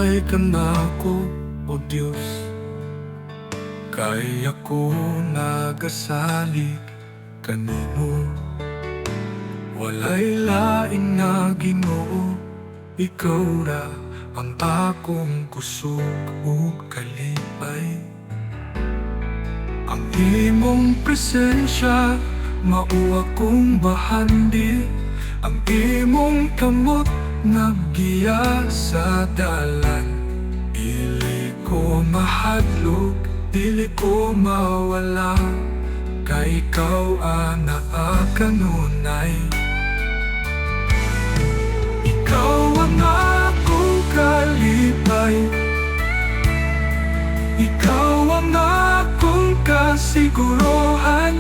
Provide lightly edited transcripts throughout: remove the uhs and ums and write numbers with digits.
kalipay ka nako, O Diyos. Kay ako nagasalig kanimo, walay laing na Ginoo, ikaw ra ang akong kusog ug kalipay. Ang imong presensya mao akong bahandi, ang imong kamot naggiya sa dalan. Dili ko mahadlok, dili ko mawala, kay ikaw anaa kanunay. Ikaw ang akong kalipay, ikaw ang akong kasiguruhan,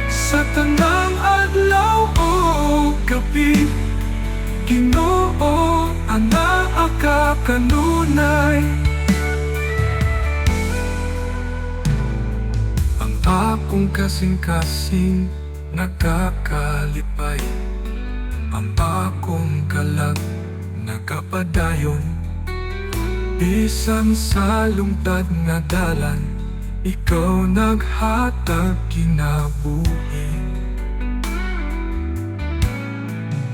sa tanang adlaw o gabi. Ginoo, anaa ka kanunay. Ang akong kasing-kasing nagkakalipay, ang akong kalag nagapadayon. Bisan sa lungtad nga dalan, ikaw naghatag kinabuhi.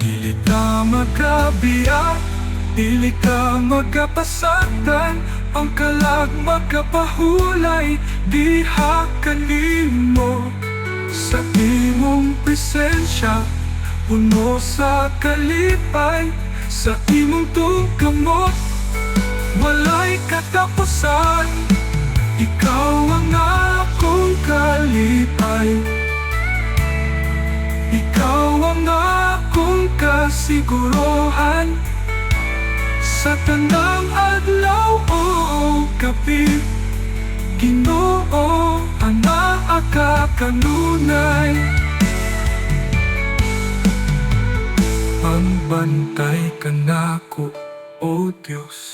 Dili ka magabiyak, dili ka magapasagdan, ang kalag magapahulay, diha kanimo. Sa imong presensya, puno sa kalipay, sa imong tungkamot, walay katapusan. Ikaw ang akong kalipay, ikaw ang akong kasiguruhan, sa tanang adlaw o gabi. Ginoo, anaa ka kanunay. Pangbantay ka nako, O Diyos,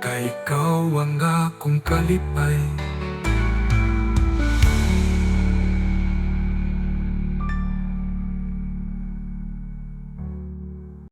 kay ikaw ang akong kalipay.